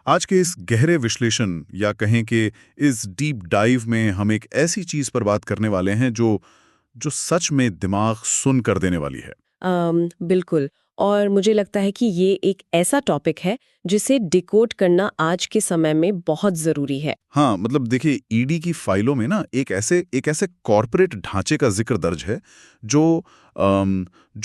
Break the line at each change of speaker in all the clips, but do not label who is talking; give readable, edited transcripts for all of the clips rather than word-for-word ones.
आज के इस गहरे विश्लेषण या कहें कि इस डीप डाइव में हम एक ऐसी चीज पर बात करने वाले हैं जो जो सच में दिमाग सुन कर देने वाली है।
बिल्कुल। और मुझे लगता है कि ये एक ऐसा टॉपिक है जिसे डिकोड करना आज के समय में बहुत जरूरी है।
हाँ, मतलब देखिए, ईडी की फाइलों में ना एक ऐसे कॉरपोरेट ढांचे का जिक्र दर्ज है जो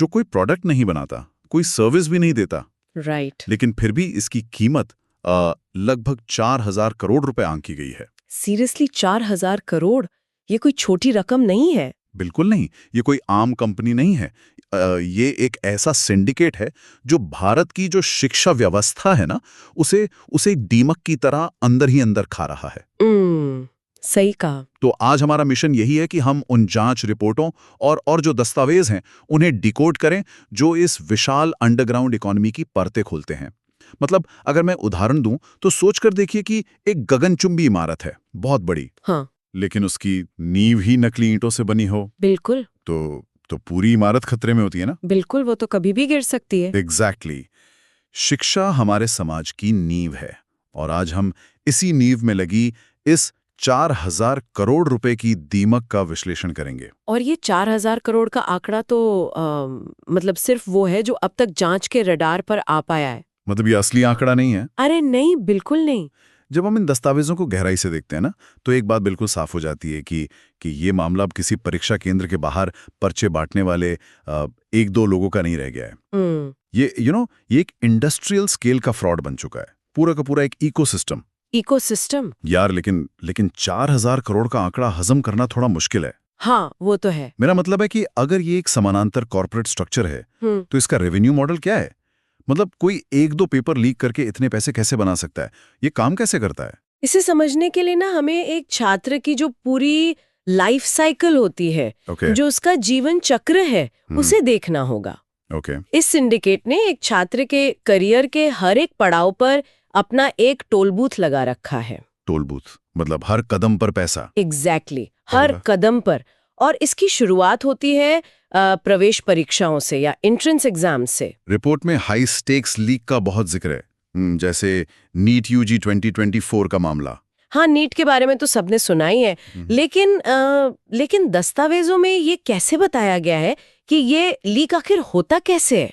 कोई प्रोडक्ट नहीं बनाता, कोई सर्विस भी नहीं देता,
राइट।
लेकिन फिर भी इसकी कीमत लगभग 4,000 करोड़ रुपए आंकी गई है।
सीरियसली 4,000 करोड़? ये कोई छोटी रकम नहीं है।
बिल्कुल नहीं, ये कोई आम कंपनी नहीं है। ये एक ऐसा सिंडिकेट है जो भारत की जो शिक्षा व्यवस्था है ना, उसे उसे एक दीमक की तरह अंदर ही अंदर खा रहा है।
सही कहा।
तो आज हमारा मिशन यही है कि हम उन जांच रिपोर्टों और जो दस्तावेज हैं उन्हें डिकोड करें, जो इस विशाल अंडरग्राउंड इकोनॉमी की परतें खोलते हैं। मतलब अगर मैं उदाहरण दूं तो सोच कर देखिए कि एक गगनचुंबी इमारत है, बहुत बड़ी।
हाँ,
लेकिन उसकी नींव ही नकली ईंटों से बनी हो
बिल्कुल।
तो पूरी इमारत खतरे में होती है ना।
बिल्कुल, वो तो कभी भी गिर सकती है।
एग्जैक्टली। शिक्षा हमारे समाज की नींव है, और आज हम इसी नींव में लगी इस 4,000 करोड़ रुपए की दीमक का विश्लेषण करेंगे।
और ये 4,000 करोड़ का आंकड़ा तो मतलब सिर्फ वो है जो अब तक जांच के रडार पर आ पाया है।
मतलब ये असली आंकड़ा नहीं है।
अरे नहीं, बिल्कुल नहीं।
जब हम इन दस्तावेजों को गहराई से देखते हैं ना, तो एक बात बिल्कुल साफ हो जाती है कि ये मामला अब किसी परीक्षा केंद्र के बाहर पर्चे बांटने वाले एक दो लोगों का नहीं रह गया है। ये ये एक इंडस्ट्रियल स्केल का फ्रॉड बन चुका है, पूरा का पूरा एक इकोसिस्टम।
इकोसिस्टम?
यार, लेकिन 4,000 करोड़ का आंकड़ा हजम करना थोड़ा मुश्किल है।
हाँ, वो तो है।
मेरा मतलब है कि अगर ये एक समानांतर कॉर्पोरेट स्ट्रक्चर है, तो इसका रेवेन्यू मॉडल क्या है? मतलब कोई एक दो पेपर लीक करके इतने पैसे कैसे बना सकता है? ये काम कैसे करता है?
इसे समझने के लिए ना हमें एक छात्र की जो पूरी लाइफ साइकिल होती है, जो उसका जीवन चक्र है, उसे देखना होगा। इस सिंडिकेट ने एक छात्र के करियर के हर एक पड़ाव पर अपना एक टोल बूथ लगा रखा है।
टोल बूथ मतलब हर कदम पर पैसा?
एग्जैक्टली, हर कदम पर। और इसकी शुरुआत होती है प्रवेश परीक्षाओं से या एंट्रेंस एग्जाम से।
रिपोर्ट में हाई स्टेक्स लीक का बहुत जिक्र है, जैसे नीट यूजी 2024 का मामला।
हाँ, नीट के बारे में तो सबने सुना ही है, लेकिन दस्तावेजों में ये कैसे बताया गया है कि ये लीक आखिर होता कैसे है?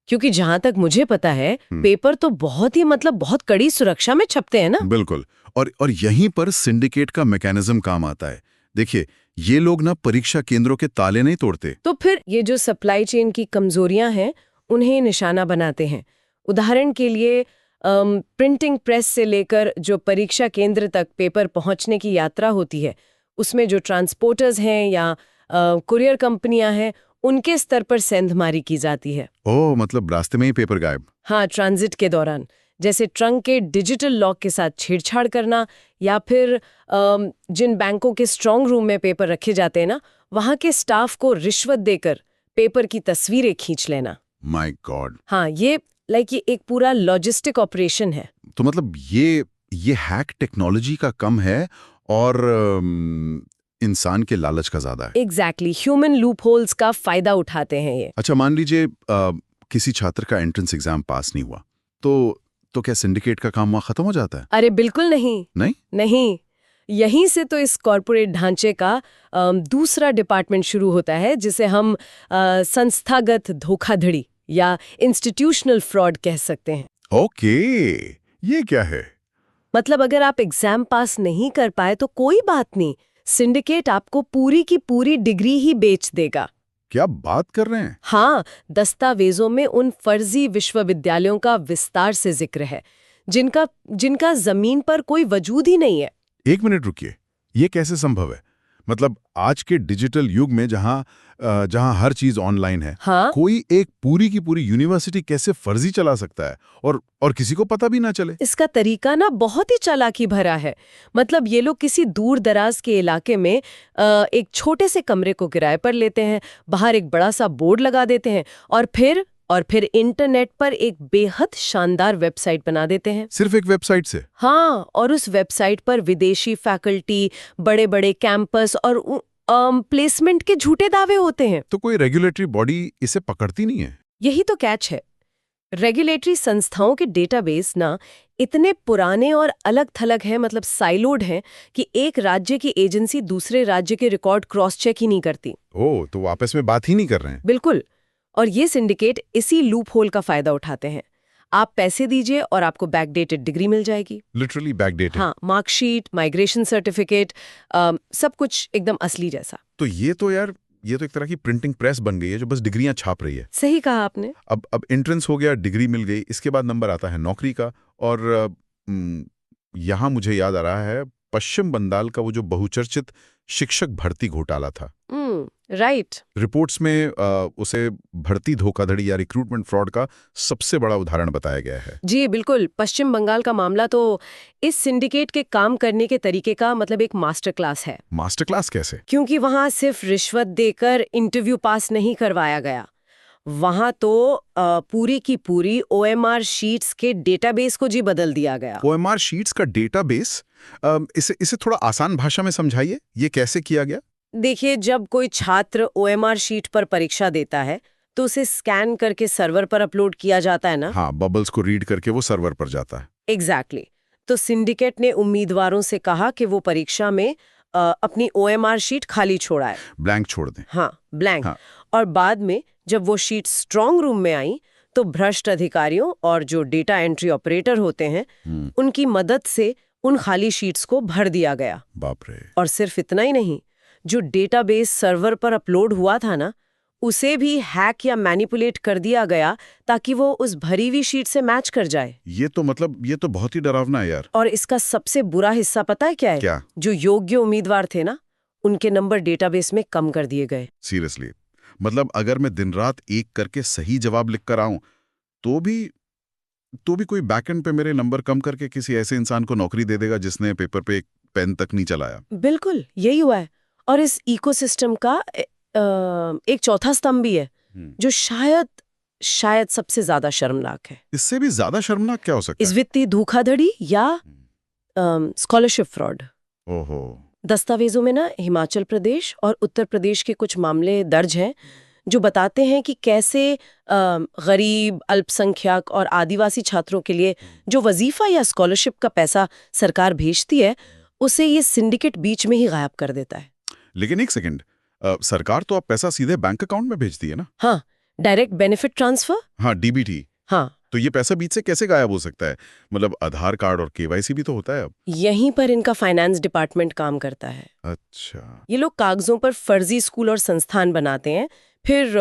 क्योंकि जहां तक मुझे पता है, पेपर तो बहुत ही बहुत कड़ी सुरक्षा में छपते हैं ना।
बिल्कुल। और यहीं पर सिंडिकेट का मैकेनिज्म काम आता है। देखिए, ये लोग ना परीक्षा केंद्रों के ताले नहीं तोड़ते,
तो फिर ये जो सप्लाई चेन की कमजोरियां हैं उन्हें निशाना बनाते हैं। उदाहरण के लिए प्रिंटिंग प्रेस से लेकर जो परीक्षा केंद्र तक पेपर पहुंचने की यात्रा होती है, उसमें जो ट्रांसपोर्टर्स हैं या कुरियर कंपनियां हैं, उनके स्तर पर सेंधमारी की जाती है।
ओह, मतलब रास्ते में ही पेपर गायब?
हाँ, ट्रांजिट के दौरान, जैसे ट्रंक के डिजिटल लॉक के साथ छेड़छाड़ करना, या फिर जिन बैंकों के स्ट्रांग रूम में पेपर रखे जाते हैं ना, वहां के स्टाफ को रिश्वत देकर पेपर की तस्वीरें खींच लेना।
My God.
हाँ, ये एक पूरा लॉजिस्टिक ऑपरेशन है।
तो मतलब ये हैक टेक्नोलॉजी का कम है और इंसान के लालच का ज्यादा है।
एग्जैक्टली, ह्यूमन लूपहोल्स का फायदा उठाते हैं ये।
अच्छा, मान लीजिए किसी छात्र का एंट्रेंस एग्जाम पास नहीं हुआ, तो क्या सिंडिकेट का काम वहां खत्म हो जाता है?
अरे बिल्कुल नहीं। नहीं, यहीं से तो इस कॉर्पोरेट ढांचे का दूसरा डिपार्टमेंट शुरू होता है, जिसे हम संस्थागत धोखाधड़ी या इंस्टीट्यूशनल फ्रॉड कह सकते हैं।
ओके, ये क्या है?
मतलब अगर आप एग्जाम पास नहीं कर पाए तो कोई बात नहीं, सिंडिकेट आपको पूरी की पूरी डिग्री ही बेच देगा।
क्या बात कर रहे हैं?
हाँ, दस्तावेजों में उन फर्जी विश्वविद्यालयों का विस्तार से जिक्र है जिनका जमीन पर कोई वजूद ही नहीं है।
एक मिनट रुकिए, ये कैसे संभव है? मतलब आज के डिजिटल युग में जहां हर चीज ऑनलाइन है,
हाँ?
कोई एक पूरी की पूरी यूनिवर्सिटी कैसे फर्जी चला सकता है और किसी को पता भी ना चले?
इसका तरीका ना बहुत ही चालाकी भरा है। मतलब ये लोग किसी दूर दराज के इलाके में एक छोटे से कमरे को किराए पर लेते हैं, बाहर एक बड़ा सा बोर्ड लगा देते हैं और फिर इंटरनेट पर एक बेहद शानदार वेबसाइट बना देते हैं।
सिर्फ एक वेबसाइट से?
हाँ, और उस वेबसाइट पर विदेशी फैकल्टी, बड़े बड़े कैंपस और प्लेसमेंट के झूठे दावे होते हैं।
तो कोई रेगुलेटरी बॉडी इसे पकड़ती नहीं है?
यही तो कैच है। रेगुलेटरी संस्थाओं के डेटाबेस ना इतने पुराने और अलग थलग हैं, मतलब साइलोड हैं, कि एक राज्य की एजेंसी दूसरे राज्य के रिकॉर्ड क्रॉस चेक ही नहीं करती।
ओह, तो वो आपस में बात ही नहीं कर रहे हैं।
बिल्कुल। और ये सिंडिकेट इसी लूप होल का फायदा उठाते हैं। आप पैसे दीजिए और आपको बैकडेटेड डिग्री मिल जाएगी।
Literally backdated.
हाँ, मार्कशीट, माइग्रेशन सर्टिफिकेट, सब कुछ एकदम असली जैसा।
तो ये तो एक तरह की प्रिंटिंग प्रेस बन गई है जो बस डिग्रियां छाप रही है।
सही कहा आपने।
अब एंट्रेंस हो गया, डिग्री मिल गई, इसके बाद नंबर आता है नौकरी का। और यहाँ मुझे याद आ रहा है पश्चिम बंगाल का वो जो बहुचर्चित शिक्षक भर्ती घोटाला था।
राइट।
रिपोर्ट्स में उसे भर्ती धोखाधड़ी या रिक्रूटमेंट फ्रॉड का सबसे बड़ा उदाहरण बताया गया है।
जी बिल्कुल। पश्चिम बंगाल का मामला तो इस सिंडिकेट के काम करने के तरीके का मतलब एक मास्टर क्लास है।
मास्टर क्लास कैसे?
क्योंकि वहां सिर्फ रिश्वत देकर इंटरव्यू पास नहीं करवाया गया, वहां तो पूरी की पूरी OMR शीट्स के डेटाबेस को जी बदल दिया गया।
OMR शीट्स का डेटाबेस? इसे थोड़ा आसान भाषा में समझाइए, ये कैसे किया गया?
देखिए, जब कोई छात्र OMR शीट पर परीक्षा देता है तो उसे स्कैन करके सर्वर पर अपलोड किया जाता है ना।
हाँ, बबल्स को रीड करके वो सर्वर पर जाता है।
एग्जैक्टली। तो सिंडिकेट ने उम्मीदवारों से कहा कि वो परीक्षा में अपनी OMR शीट खाली छोड़ाए,
ब्लैंक छोड़ दें।
हाँ, ब्लैंक।
हाँ।
और बाद में जब वो शीट स्ट्रांग रूम में आई तो भ्रष्ट अधिकारियों और जो डेटा एंट्री ऑपरेटर होते हैं उनकी मदद से उन खाली शीट्स को भर दिया गया।
बाप रे।
और सिर्फ इतना ही नहीं, जो डेटाबेस सर्वर पर अपलोड हुआ था ना, उसे भी हैक या मैनिपुलेट कर दिया गया ताकि वो उस भरी हुई शीट से मैच कर जाए।
ये तो बहुत ही डरावना है यार।
और इसका सबसे बुरा हिस्सा पता है क्या है?
क्या? जो
योग्य उम्मीदवार थे ना, उनके नंबर डेटाबेस में कम कर दिए गए।
सीरियसली? मतलब अगर मैं दिन रात एक करके सही जवाब लिख कर आऊं तो भी कोई बैकएंड पे मेरे नंबर कम करके किसी ऐसे इंसान को नौकरी दे देगा जिसने पेपर पे एक पेन तक नहीं चलाया।
बिल्कुल यही हुआ है। और इस इकोसिस्टम का एक चौथा स्तंभ भी है जो शायद सबसे ज्यादा शर्मनाक है।
इससे भी ज्यादा शर्मनाक क्या हो सकता है?
इस वित्तीय धोखाधड़ी या स्कॉलरशिप फ्रॉड।
ओहो।
दस्तावेजों में ना हिमाचल प्रदेश और उत्तर प्रदेश के कुछ मामले दर्ज हैं जो बताते हैं कि कैसे गरीब, अल्पसंख्यक और आदिवासी छात्रों के लिए जो वजीफा या स्कॉलरशिप का पैसा सरकार भेजती है उसे ये सिंडिकेट बीच में ही गायब कर देता है।
लेकिन एक सेकंड, सरकार तो अब पैसा सीधे बैंक अकाउंट में भेजती है ना?
हाँ, डायरेक्ट बेनिफिट ट्रांसफर।
हाँ, DBT।
हाँ,
तो ये पैसा बीच से कैसे गायब हो सकता है? मतलब आधार कार्ड और KYC भी तो होता है अब।
यहीं पर इनका फाइनेंस डिपार्टमेंट काम करता है।
अच्छा।
ये लोग कागजों पर फर्जी स्कूल और संस्थान बनाते हैं, फिर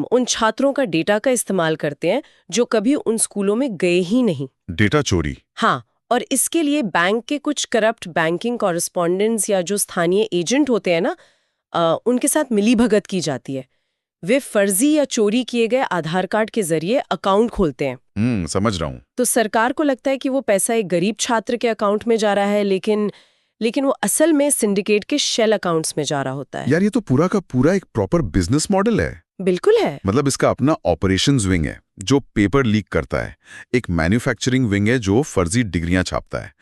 उन छात्रों का डेटा का इस्तेमाल करते हैं जो कभी उन स्कूलों में गए ही नहीं।
डेटा चोरी।
हाँ, और इसके लिए बैंक के कुछ करप्ट बैंकिंग कॉरेस्पॉन्डेंट्स या जो स्थानीय एजेंट होते हैं ना, उनके साथ मिलीभगत की जाती है। वे फर्जी या चोरी किए गए आधार कार्ड के जरिए अकाउंट खोलते हैं।
समझ रहा हूँ।
तो सरकार को लगता है कि वो पैसा एक गरीब छात्र के अकाउंट में जा रहा है, लेकिन वो असल में सिंडिकेट के शेल अकाउंट्स में जा रहा होता है।
यार, ये तो पूरा का पूरा एक प्रॉपर बिजनेस मॉडल है।
बिल्कुल है।
मतलब इसका अपना ऑपरेशंस विंग है जो पेपर लीक करता है, एक मैन्युफैक्चरिंग विंग है जो फर्जी डिग्रियां छापता है,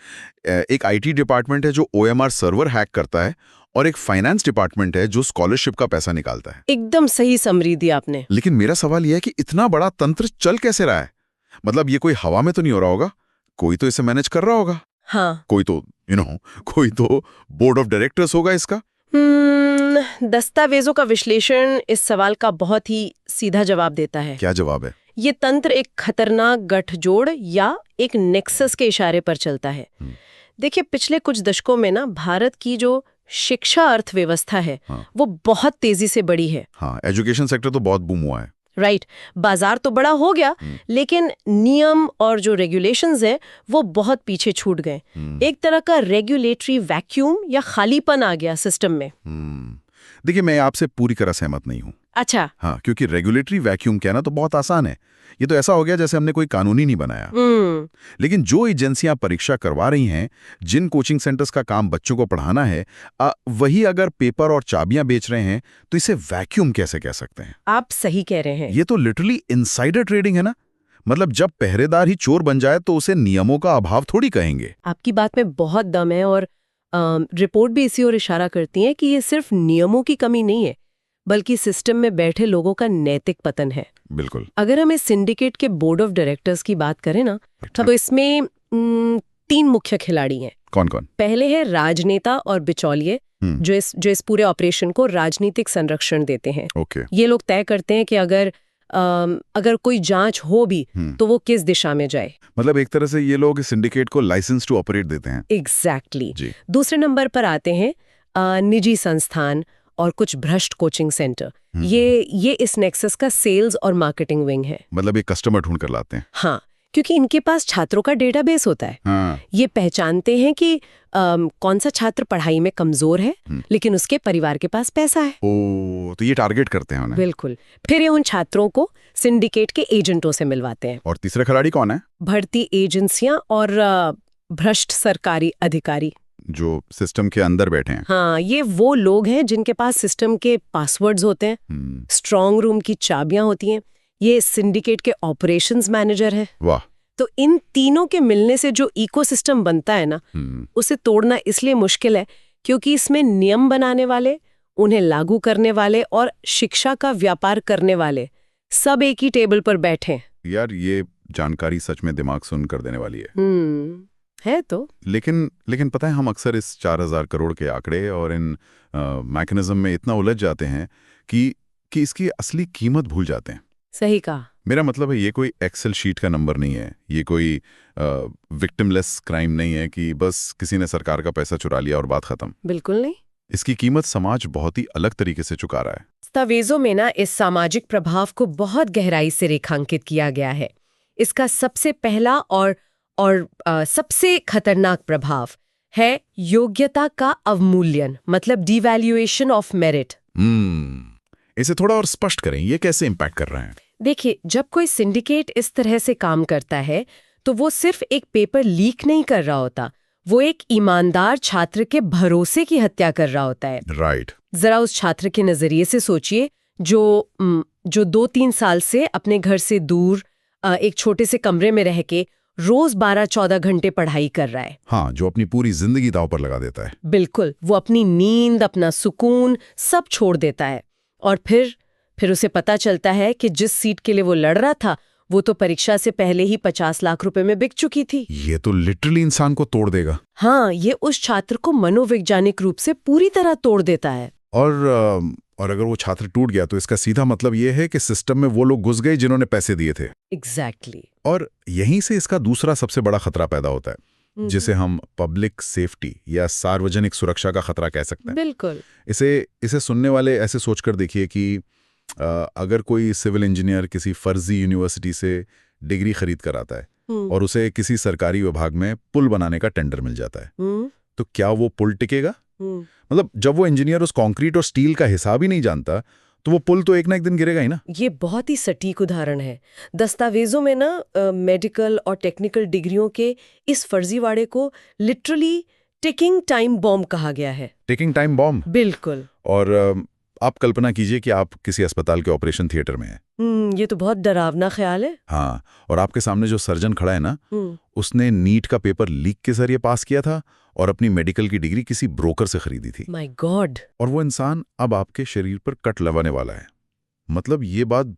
एक IT डिपार्टमेंट है जो OMR सर्वर हैक करता है, और एक फाइनेंस डिपार्टमेंट है जो स्कॉलरशिप का पैसा निकालता है।
एकदम सही समरी दी आपने।
लेकिन मेरा सवाल यह है कि इतना बड़ा तंत्र चल कैसे रहा है? मतलब ये कोई हवा में तो नहीं हो रहा होगा? कोई तो इसे मैनेज कर रहा होगा।
हाँ,
कोई तो बोर्ड ऑफ डायरेक्टर्स होगा इसका।
दस्तावेजों का विश्लेषण इस सवाल का बहुत ही सीधा जवाब देता है।
क्या जवाब है? ये
तंत्र एक खतरनाक गठजोड़ या एक नेक्सस के इशारे पर चलता है। देखिए, पिछले कुछ दशकों में ना भारत की जो शिक्षा अर्थव्यवस्था है, वो बहुत तेजी से बढ़ी है।
हाँ, एजुकेशन सेक्टर तो बहुत बूम हुआ है।
राइट। बाजार तो बड़ा हो गया, लेकिन नियम और जो रेगुलेशंस हैं वो बहुत पीछे छूट गए। एक तरह का रेगुलेटरी वैक्यूम या खालीपन आ गया सिस्टम में।
देखिए, मैं आपसे पूरी तरह सहमत नहीं हूँ।
अच्छा।
हाँ, क्योंकि रेगुलेटरी वैक्यूम कहना तो बहुत आसान है। ये तो ऐसा हो गया जैसे हमने कोई कानून ही नहीं बनाया। लेकिन जो एजेंसियां परीक्षा करवा रही हैं, जिन कोचिंग सेंटर्स का काम बच्चों को पढ़ाना है, वही अगर पेपर और चाबियां बेच रहे हैं तो इसे वैक्यूम कैसे कह सकते हैं?
आप सही कह रहे हैं।
ये तो लिटरली इनसाइडर ट्रेडिंग है ना। मतलब जब पहरेदार ही चोर बन जाए तो उसे नियमों का अभाव थोड़ी कहेंगे।
आपकी बात में बहुत दम है, और रिपोर्ट भी इसी ओर इशारा करती है कि ये सिर्फ नियमों की कमी नहीं है, बल्कि सिस्टम में बैठे लोगों का नैतिक पतन है।
बिल्कुल।
अगर हम इस सिंडिकेट के बोर्ड ऑफ डायरेक्टर्स की बात करें ना, तो इसमें 3 मुख्य खिलाड़ी हैं।
कौन कौन?
पहले है राजनेता और बिचौलिए, जो इस पूरे ऑपरेशन को राजनीतिक संरक्षण देते हैं।
ओके।
ये लोग तय करते हैं कि अगर कोई जांच हो भी तो वो किस दिशा में जाए।
मतलब एक तरह से ये लोग सिंडिकेट को लाइसेंस टू ऑपरेट देते हैं।
एग्जैक्टली।
जी।
दूसरे नंबर पर आते हैं निजी संस्थान और कुछ भ्रष्ट कोचिंग सेंटर। ये इस नेक्सस का सेल्स और मार्केटिंग विंग है।
मतलब ये कस्टमर ढूंढ कर लाते हैं।
हाँ, क्योंकि इनके पास छात्रों का डेटाबेस होता है।
हाँ।
ये पहचानते हैं कि कौन सा छात्र पढ़ाई में कमजोर है लेकिन उसके परिवार के पास पैसा है।
ओ, तो ये टारगेट करते हैं उन्हें।
बिल्कुल। फिर ये उन छात्रों को सिंडिकेट के एजेंटों से मिलवाते हैं।
और तीसरा खिलाड़ी कौन है?
भर्ती एजेंसियां और भ्रष्ट सरकारी अधिकारी
जो सिस्टम के अंदर बैठे हैं।
हाँ, ये वो लोग हैं जिनके पास सिस्टम के पासवर्ड्स होते हैं, स्ट्रांग रूम की चाबियां होती हैं। ये सिंडिकेट के ऑपरेशंस मैनेजर है।
वाह।
तो इन तीनों के मिलने से जो इकोसिस्टम बनता है ना, उसे तोड़ना इसलिए मुश्किल है क्योंकि इसमें नियम बनाने वाले, उन्हें लागू करने वाले और शिक्षा का व्यापार करने वाले सब एक ही टेबल पर बैठे।
यार ये जानकारी सच में दिमाग सुन कर देने वाली
है तो।
लेकिन पता है, हम अक्सर इस 4000 करोड़ के आंकड़े और इन मैकेनिज्म में इतना उलझ जाते हैं कि इसकी असली कीमत भूल जाते हैं।
सही कहा।
मेरा मतलब है, ये कोई एक्सेल शीट का नंबर नहीं है, ये कोई विक्टिमलेस क्राइम नहीं है कि बस किसी ने सरकार का पैसा चुरा लिया और बात खत्म।
बिल्कुल नहीं। इसकी
कीमत समाज बहुत ही अलग तरीके से चुका रहा है।
दस्तावेजों में ना इस सामाजिक प्रभाव को बहुत गहराई से रेखांकित किया गया है। इसका सबसे पहला और सबसे खतरनाक प्रभाव है योग्यता का अवमूल्यन, मतलब डिवैल्यूएशन ऑफ मेरिट।
इसे थोड़ा और स्पष्ट करें, ये कैसे इम्पैक्ट कर रहे हैं?
देखिए, जब कोई सिंडिकेट इस तरह से काम करता है तो वो सिर्फ एक पेपर लीक नहीं कर रहा होता, वो एक ईमानदार छात्र के भरोसे की हत्या कर रहा होता है।
राइट।
जरा उस छात्र के नजरिए से सोचिए जो 2-3 साल से अपने घर से दूर एक छोटे से कमरे में रह के रोज 12-14 घंटे पढ़ाई कर रहा है।
हाँ, जो अपनी पूरी जिंदगी दांव पर लगा देता है।
बिल्कुल। वो अपनी नींद, अपना सुकून सब छोड़ देता है और फिर उसे पता चलता है कि जिस सीट के लिए वो लड़ रहा था वो तो परीक्षा से पहले ही 50 लाख रुपए में बिक चुकी थी।
ये तो लिटरली इंसान को तोड़ देगा।
हाँ, ये उस छात्र को मनोवैज्ञानिक रूप से पूरी तरह तोड़ देता है।
और अगर वो छात्र टूट गया तो इसका सीधा मतलब ये है कि सिस्टम में वो लोग घुस गए जिन्होंने पैसे दिए थे।
एग्जैक्टली।
और यहीं से इसका दूसरा सबसे बड़ा खतरा पैदा होता है, जिसे हम पब्लिक सेफ्टी या सार्वजनिक सुरक्षा का खतरा कह सकते हैं।
बिल्कुल।
इसे सुनने वाले ऐसे सोचकर देखिए कि अगर कोई सिविल इंजीनियर किसी फर्जी यूनिवर्सिटी से डिग्री खरीद कर आता है और उसे किसी सरकारी विभाग में पुल बनाने का टेंडर मिल जाता है, तो क्या वो पुल टिकेगा? मतलब जब वो इंजीनियर उस कंक्रीट और स्टील का हिसाब ही नहीं जानता तो वो पुल तो एक ना एक दिन गिरेगा ही ना।
ये बहुत ही सटीक उदाहरण है। दस्तावेजों में ना मेडिकल और टेक्निकल डिग्रियों के इस फर्जीवाड़े को लिटरली टिकिंग टाइम बॉम्ब कहा गया है।
Ticking time bomb?
बिल्कुल।
और आप कल्पना कीजिए कि आप किसी अस्पताल के ऑपरेशन थिएटर में हैं।
ये तो बहुत डरावना ख्याल है।
हाँ, और आपके सामने जो सर्जन खड़ा है ना, उसने नीट का पेपर लीक के जरिए पास किया था और अपनी मेडिकल की डिग्री किसी ब्रोकर से खरीदी थी।
My God.
और वो इंसान अब आपके शरीर पर कट लगाने वाला है। मतलब ये बात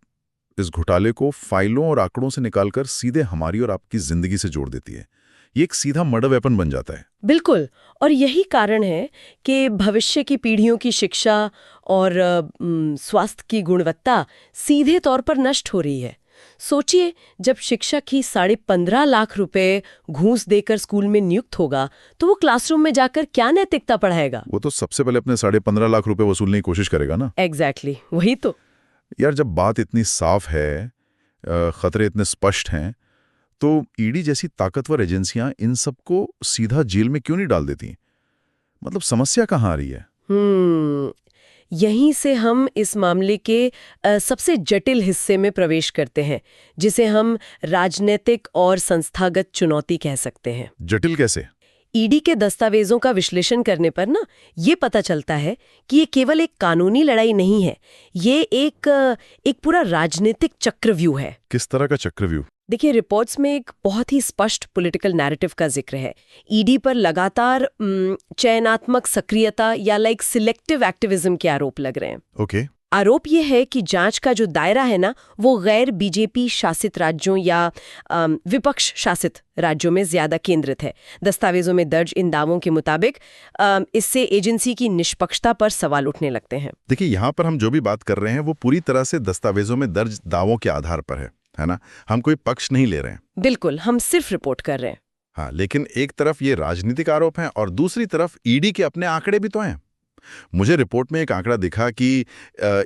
इस घोटाले को फाइलों और आंकड़ों से निकालकर सीधे हमारी और आपकी जिंदगी से जोड़ देती है। ये एक सीधा मर्डर वेपन बन जाता है।
बिल्कुल। और यही कारण है कि भविष्य की पीढ़ियों की शिक्षा और स्वास्थ्य की गुणवत्ता सीधे तौर पर नष्ट हो रही है। सोचिए, जब शिक्षक ही 15.5 लाख रुपए घूस देकर स्कूल में नियुक्त होगा तो वो क्लासरूम में जाकर क्या नैतिकता पढ़ाएगा?
वो तो सबसे पहले अपने 15.5 लाख रुपए वसूलने की कोशिश करेगा ना।
एग्जैक्टली, वही तो।
यार, जब बात इतनी साफ है, खतरे इतने स्पष्ट हैं, तो ईडी जैसी ताकतवर एजेंसियां इन सबको सीधा जेल में क्यों नहीं डाल देती? मतलब समस्या कहाँ आ रही है?
यहीं से हम इस मामले के सबसे जटिल हिस्से में प्रवेश करते हैं, जिसे हम राजनीतिक और संस्थागत चुनौती कह सकते हैं।
जटिल कैसे?
ईडी के दस्तावेजों का विश्लेषण करने पर ना ये पता चलता है कि ये केवल एक कानूनी लड़ाई नहीं है, ये एक पूरा राजनीतिक चक्रव्यूह है।
किस तरह का चक्रव्यूह?
देखिए, रिपोर्ट्स में एक बहुत ही स्पष्ट पॉलिटिकल नैरेटिव का जिक्र है। ईडी पर लगातार चयनात्मक सक्रियता या सिलेक्टिव एक्टिविज्म के आरोप लग रहे हैं।
ओके।
आरोप ये है कि जांच का जो दायरा है ना, वो गैर बीजेपी शासित राज्यों या विपक्ष शासित राज्यों में ज्यादा केंद्रित है। दस्तावेजों में दर्ज इन दावों के मुताबिक इससे एजेंसी की निष्पक्षता पर सवाल उठने लगते हैं।
देखिए, यहाँ पर हम जो भी बात कर रहे हैं वो पूरी तरह से दस्तावेजों में दर्ज दावों के आधार पर है ना? हम कोई पक्ष नहीं ले रहे हैं।
बिल्कुल, हम सिर्फ रिपोर्ट कर रहे हैं।
हाँ, लेकिन एक तरफ ये राजनीतिक आरोप हैं और दूसरी तरफ ईडी के अपने आंकड़े भी तो हैं। मुझे रिपोर्ट में एक आंकड़ा दिखा कि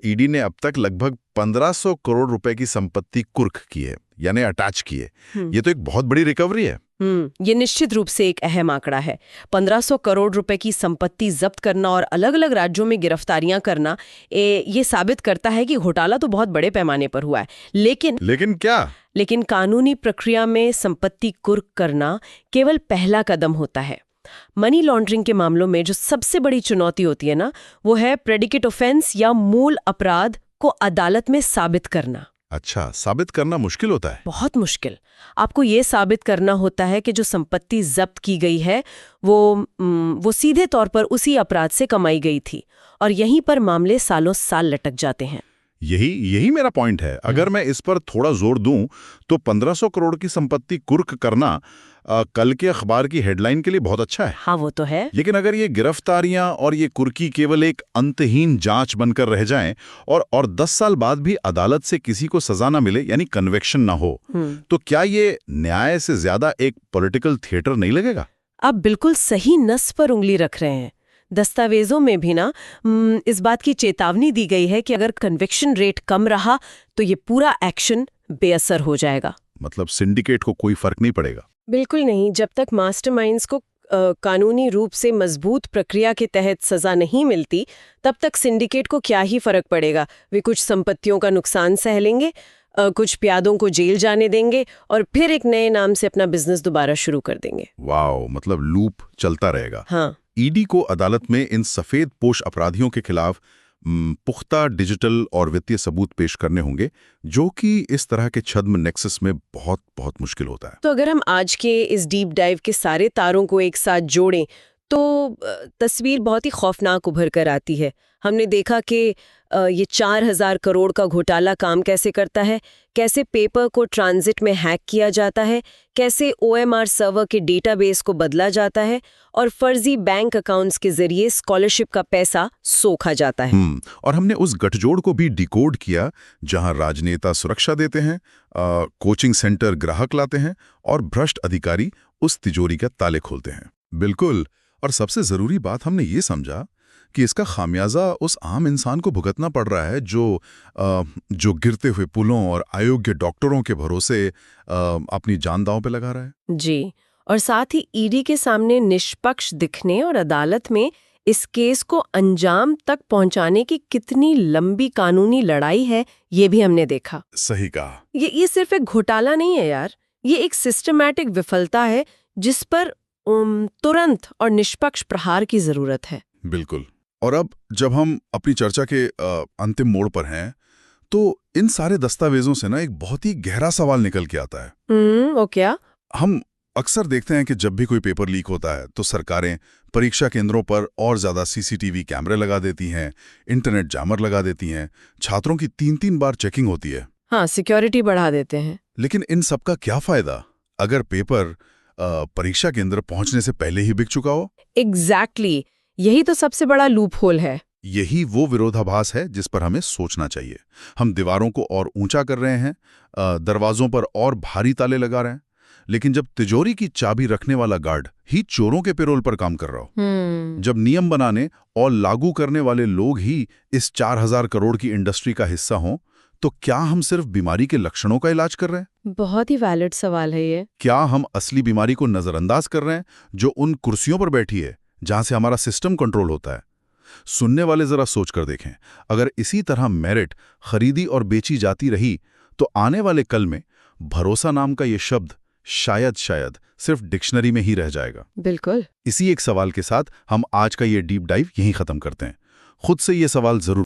ईडी ने अब तक लगभग 1500 करोड़ रुपए की संपत्ति कुर्क की है, यानी अटैच की है। ये तो एक बहुत बड़ी रिकवरी है।
ये निश्चित रूप से एक अहम आंकड़ा है। 1500 करोड़ रुपए की संपत्ति जब्त करना और अलग अलग राज्यों में गिरफ्तारियां करना, ये साबित करता है कि घोटाला तो बहुत बड़े पैमाने पर हुआ है।
लेकिन क्या?
लेकिन कानूनी प्रक्रिया में संपत्ति कुर्क करना केवल पहला कदम होता है। मनी लॉन्ड्रिंग के मामलों में जो सबसे बड़ी चुनौती होती है ना, वो है प्रेडिकेट ऑफेंस या मूल अपराध को अदालत में साबित करना।
अच्छा, साबित करना मुश्किल होता है?
बहुत मुश्किल। आपको ये साबित करना होता है कि जो संपत्ति जब्त की गई है वो सीधे तौर पर उसी अपराध से कमाई गई थी, और यहीं पर मामले सालों साल लटक जाते हैं।
यही मेरा पॉइंट है। अगर मैं इस पर थोड़ा जोर दूं तो 1500 करोड़ की संपत्ति कुर्क करना कल के अखबार की हेडलाइन के लिए बहुत अच्छा है।
हाँ, वो तो है।
लेकिन अगर ये गिरफ्तारियां और ये कुर्की केवल एक अंतहीन जांच बनकर रह जाएं और 10 साल बाद भी अदालत से किसी को सजा ना मिले, यानी कन्विक्शन ना हो, तो क्या ये न्याय से ज्यादा एक पॉलिटिकल थिएटर नहीं लगेगा?
आप बिल्कुल सही नस पर उंगली रख रहे हैं। दस्तावेजों में भी ना इस बात की चेतावनी दी गई है कि अगर कन्विक्शन रेट कम रहा तो ये पूरा एक्शन बेअसर हो जाएगा।
मतलब सिंडिकेट को कोई फर्क नहीं पड़ेगा?
बिल्कुल नहीं। जब तक मास्टरमाइंड्स को कानूनी रूप से मजबूत प्रक्रिया के तहत सजा नहीं मिलती, तब तक सिंडिकेट को क्या ही फर्क पड़ेगा। वे कुछ संपत्तियों का नुकसान सह लेंगे, कुछ प्यादों को जेल जाने देंगे और फिर एक नए नाम से अपना बिजनेस दोबारा शुरू कर देंगे।
वाओ, मतलब लूप चलता रहेगा।
हाँ।
ईडी को अदालत में इन सफेद पोश अपराधियों के खिलाफ पुख्ता डिजिटल और वित्तीय सबूत पेश करने होंगे, जो कि इस तरह के छद्म नेक्सस में बहुत बहुत मुश्किल होता है।
तो अगर हम आज के इस डीप डाइव के सारे तारों को एक साथ जोड़ें तो तस्वीर बहुत ही खौफनाक उभर कर आती है। हमने देखा कि ये 4000 करोड़ का घोटाला काम कैसे करता है, कैसे पेपर को ट्रांजिट में हैक किया जाता है, कैसे OMR सर्वर के डेटाबेस को बदला जाता है और फर्जी बैंक अकाउंट्स के जरिए स्कॉलरशिप का पैसा सोखा जाता है।
और हमने उस गठजोड़ को भी डिकोड किया जहां राजनेता सुरक्षा देते हैं, कोचिंग सेंटर ग्राहक लाते हैं और भ्रष्ट अधिकारी उस तिजोरी का ताले खोलते हैं। बिल्कुल। और सबसे जरूरी बात हमने ये समझा कि इसका खामियाजा उस आम इंसान को भुगतना पड़ रहा है जो गिरते हुए पुलों और अयोग्य डॉक्टरों के भरोसे अपनी जान दांव पे लगा रहा है।
जी, और साथ ही ईडी के सामने निष्पक्ष दिखने और अदालत में इस केस को अंजाम तक पहुंचाने की कितनी लंबी कानूनी लड़ाई है, ये भी हमने देखा।
सही कहा।
ये सिर्फ एक घोटाला नहीं है यार, ये एक सिस्टमैटिक विफलता है जिस पर तुरंत और निष्पक्ष प्रहार की जरूरत है।
बिल्कुल। और अब जब हम अपनी चर्चा के अंतिम मोड़ पर हैं, तो इन सारे दस्तावेजों से ना एक बहुत ही गहरा सवाल निकल के आता है।
वो क्या?
हम अक्सर देखते हैं कि जब भी कोई पेपर लीक होता है तो सरकारें परीक्षा केंद्रों पर और ज्यादा CCTV कैमरे लगा देती हैं, इंटरनेट जामर लगा देती हैं, छात्रों की 3-3 बार चेकिंग होती है।
हाँ, सिक्योरिटी बढ़ा देते हैं।
लेकिन इन सब का क्या फायदा अगर पेपर परीक्षा केंद्र पहुंचने से पहले ही बिक चुका हो?
एग्जैक्टली, यही तो सबसे बड़ा लूप होल है।
यही वो विरोधाभास है जिस पर हमें सोचना चाहिए। हम दीवारों को और ऊंचा कर रहे हैं, दरवाजों पर और भारी ताले लगा रहे हैं, लेकिन जब तिजोरी की चाबी रखने वाला गार्ड ही चोरों के पेरोल पर काम कर रहा हो, जब नियम बनाने और लागू करने वाले लोग ही इस 4000 करोड़ की इंडस्ट्री का हिस्सा हों, तो क्या हम सिर्फ बीमारी के लक्षणों का इलाज कर रहे हैं?
बहुत ही वैलिड सवाल है ये।
क्या हम असली बीमारी को नजरअंदाज कर रहे हैं जो उन कुर्सियों पर बैठी है जहां से हमारा सिस्टम कंट्रोल होता है? सुनने वाले जरा सोच कर देखें, अगर इसी तरह मेरिट खरीदी और बेची जाती रही तो आने वाले कल में भरोसा नाम का ये शब्द शायद सिर्फ डिक्शनरी में ही रह जाएगा।
बिल्कुल।
इसी एक सवाल के साथ हम आज का ये डीप डाइव यहीं खत्म करते हैं। खुद से ये सवाल जरूर